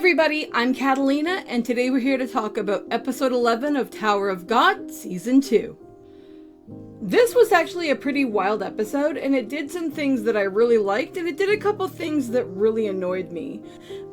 everybody, I'm Katallina, and today we're here to talk about episode 11 of Tower of God, season 2. This was actually a pretty wild episode, and it did some things that I really liked, and it did a couple things that really annoyed me.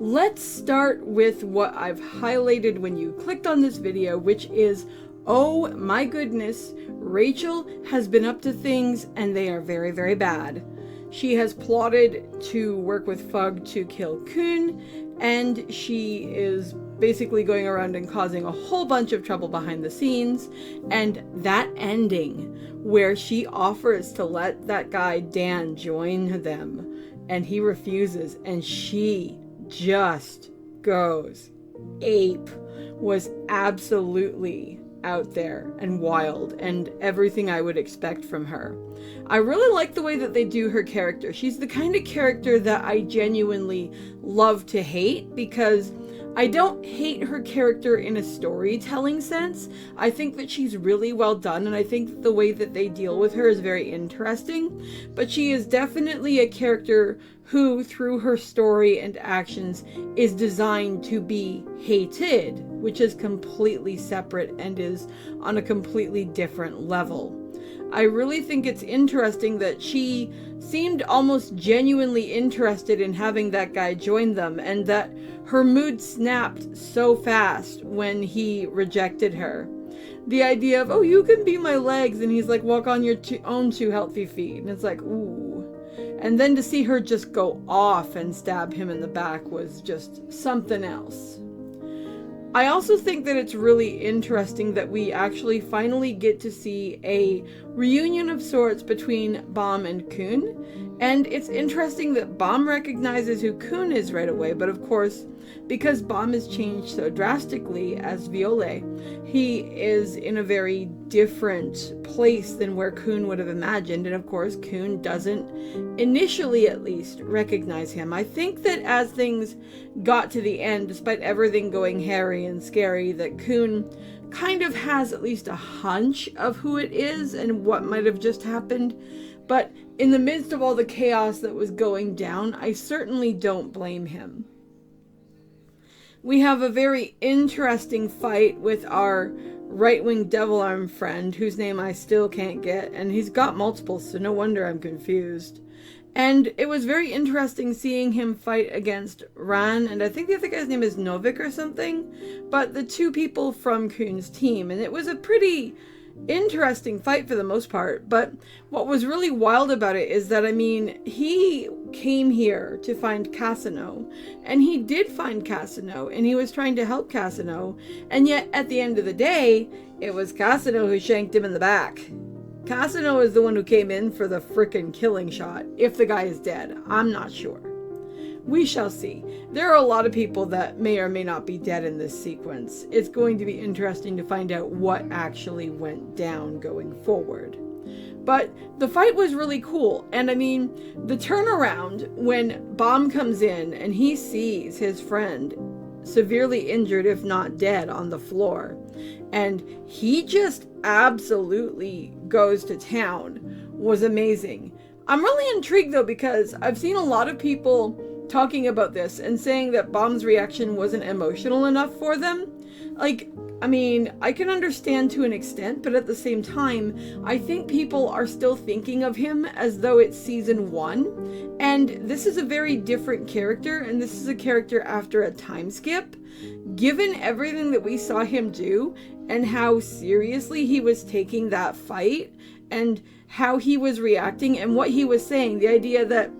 Let's start with what I've highlighted when you clicked on this video, which is, oh my goodness, Rachel has been up to things, and they are very, very bad. She has plotted to work with Fug to kill Kun, and she is basically going around and causing a whole bunch of trouble behind the scenes. And that ending where she offers to let that guy Dan join them and he refuses and she just goes ape was absolutely out there and wild and everything I would expect from her. I really like the way that they do her character. She's the kind of character that I genuinely love to hate, because I don't hate her character in a storytelling sense. I think that she's really well done, and I think that the way that they deal with her is very interesting. But she is definitely a character who, through her story and actions, is designed to be hated, which is completely separate and is on a completely different level. I really think it's interesting that she seemed almost genuinely interested in having that guy join them, and that her mood snapped so fast when he rejected her. The idea of, oh, you can be my legs, and he's like, walk on your own two healthy feet, and it's like, ooh. And then to see her just go off and stab him in the back was just something else. I also think that it's really interesting that we actually finally get to see a reunion of sorts between Baam and Kun. And it's interesting that Baam recognizes who Kun is right away, but of course, because Baam has changed so drastically as Viole, he is in a very different place than where Kun would have imagined. And of course, Kun doesn't, initially at least, recognize him. I think that as things got to the end, despite everything going hairy and scary, that Kun kind of has at least a hunch of who it is and what might have just happened. But in the midst of all the chaos that was going down, I certainly don't blame him. We have a very interesting fight with our right-wing devil arm friend, whose name I still can't get, and he's got multiples, so no wonder I'm confused. And it was very interesting seeing him fight against Ran, and I think the other guy's name is Novik or something, but the two people from Kun's team, and it was a pretty interesting fight for the most part. But what was really wild about it is that, I mean, he came here to find Cassino, and he did find Cassino, and he was trying to help Cassino, and yet at the end of the day, it was Cassino who shanked him in the back. Cassino is the one who came in for the frickin' killing shot. If the guy is dead, I'm not sure. We shall see. There are a lot of people that may or may not be dead in this sequence. It's going to be interesting to find out what actually went down going forward. But the fight was really cool. And I mean, the turnaround when Baam comes in and he sees his friend severely injured, if not dead, on the floor, and he just absolutely goes to town, was amazing. I'm really intrigued though, because I've seen a lot of people talking about this and saying that Baam's reaction wasn't emotional enough for them. Like, I mean, I can understand to an extent, but at the same time, I think people are still thinking of him as though it's season 1, and this is a very different character, and this is a character after a time skip. Given everything that we saw him do, and how seriously he was taking that fight, and how he was reacting, and what he was saying, the idea that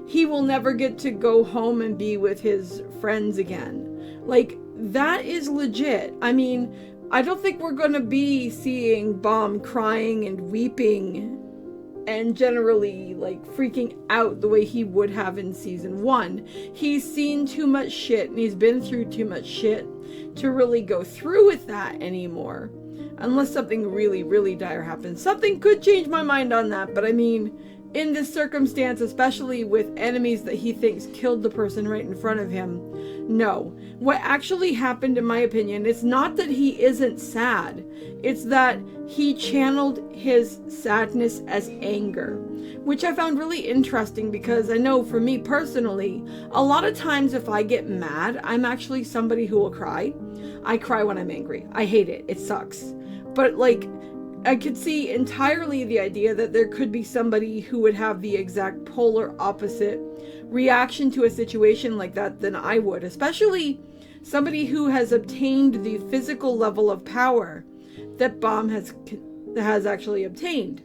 he will never get to go home and be with his friends again. Like, that is legit. I mean, I don't think we're going to be seeing Baam crying and weeping and generally, like, freaking out the way he would have in season 1. He's seen too much shit and he's been through too much shit to really go through with that anymore. Unless something really, really dire happens. Something could change my mind on that, but I mean, in this circumstance, especially with enemies that he thinks killed the person right in front of him, No. What actually happened, in my opinion, is not that he isn't sad. It's that he channeled his sadness as anger, which I found really interesting because I know for me personally, a lot of times if I get mad, I'm actually somebody who will cry. I cry when I'm angry. I hate it. It sucks. But like, I could see entirely the idea that there could be somebody who would have the exact polar opposite reaction to a situation like that than I would, especially somebody who has obtained the physical level of power that Baam has actually obtained.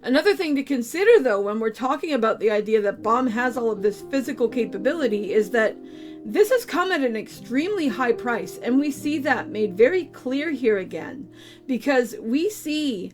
Another thing to consider, though, when we're talking about the idea that Baam has all of this physical capability is that this has come at an extremely high price, and we see that made very clear here again, because we see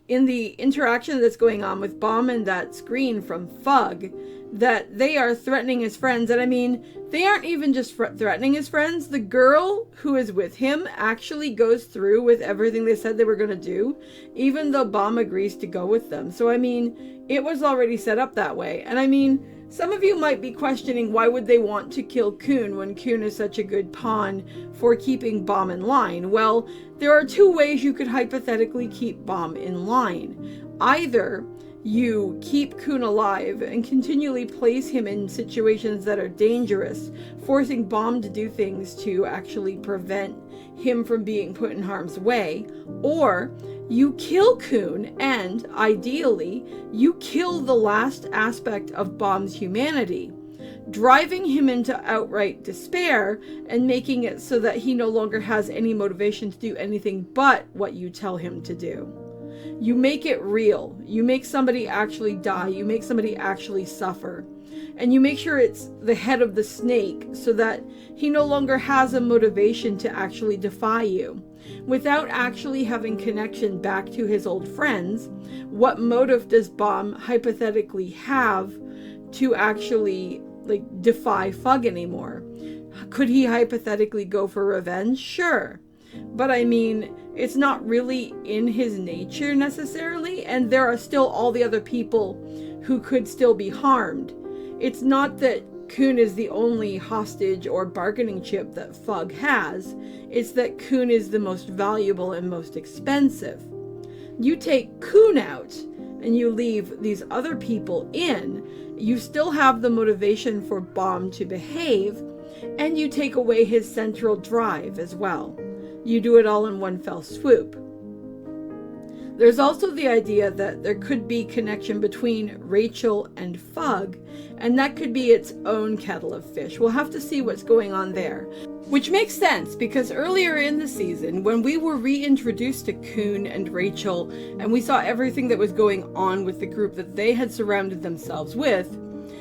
in the interaction that's going on with Baam and that screen from Fug that they are threatening his friends. And I mean, they aren't even just threatening his friends. The girl who is with him actually goes through with everything they said they were going to do, even though Baam agrees to go with them. So I mean, it was already set up that way. And I mean, some of you might be questioning why would they want to kill Kun when Kun is such a good pawn for keeping Baam in line. Well, there are two ways you could hypothetically keep Baam in line. Either you keep Kun alive and continually place him in situations that are dangerous, forcing Baam to do things to actually prevent him from being put in harm's way, or you kill Kun and, ideally, you kill the last aspect of Baam's humanity, driving him into outright despair and making it so that he no longer has any motivation to do anything but what you tell him to do. You make it real. You make somebody actually die. You make somebody actually suffer. And you make sure it's the head of the snake so that he no longer has a motivation to actually defy you. Without actually having connection back to his old friends, what motive does Baam hypothetically have to actually defy Fug anymore? Could he hypothetically go for revenge? Sure. But I mean, it's not really in his nature necessarily, and there are still all the other people who could still be harmed. It's not that Kun is the only hostage or bargaining chip that Fug has. It's that Kun is the most valuable and most expensive. You take Kun out and you leave these other people in, you still have the motivation for Baam to behave, and you take away his central drive as well. You do it all in one fell swoop. There's also the idea that there could be connection between Rachel and Fug, and that could be its own kettle of fish. We'll have to see what's going on there. Which makes sense, because earlier in the season, when we were reintroduced to Kun and Rachel, and we saw everything that was going on with the group that they had surrounded themselves with,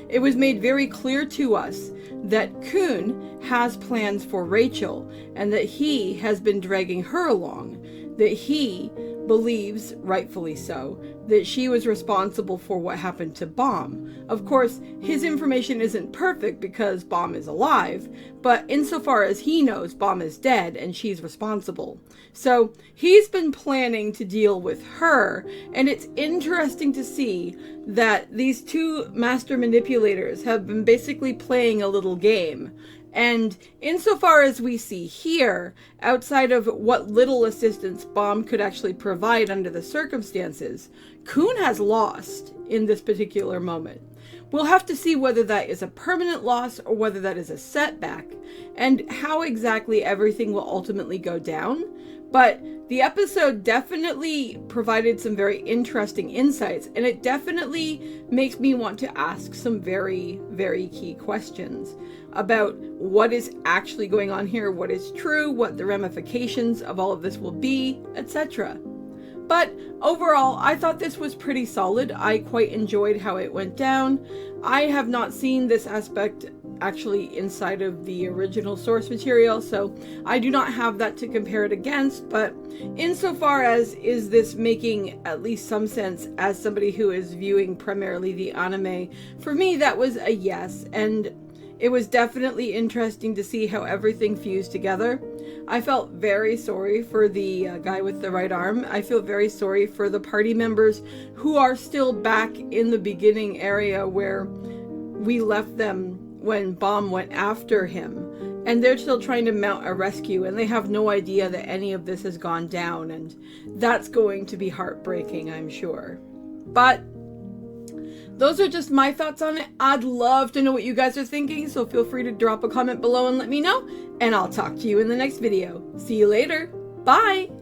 it was made very clear to us that Kun has plans for Rachel, and that he has been dragging her along, that he believes, rightfully so, that she was responsible for what happened to Baam. Of course, his information isn't perfect because Baam is alive, but insofar as he knows, Baam is dead and she's responsible. So he's been planning to deal with her, and it's interesting to see that these two master manipulators have been basically playing a little game. And insofar as we see here, outside of what little assistance Baam could actually provide under the circumstances, Kun has lost in this particular moment. We'll have to see whether that is a permanent loss or whether that is a setback, and how exactly everything will ultimately go down. But the episode definitely provided some very interesting insights, and it definitely makes me want to ask some very, very key questions about what is actually going on here, what is true, what the ramifications of all of this will be, etc. But overall, I thought this was pretty solid. I quite enjoyed how it went down. I have not seen this aspect actually inside of the original source material, so I do not have that to compare it against, but insofar as is this making at least some sense as somebody who is viewing primarily the anime, for me that was a yes, and it was definitely interesting to see how everything fused together. I felt very sorry for the guy with the right arm. I feel very sorry for the party members who are still back in the beginning area where we left them when Baam went after him, and they're still trying to mount a rescue, and they have no idea that any of this has gone down, and that's going to be heartbreaking, I'm sure. But those are just my thoughts on it. I'd love to know what you guys are thinking, so feel free to drop a comment below and let me know, and I'll talk to you in the next video. See you later. Bye!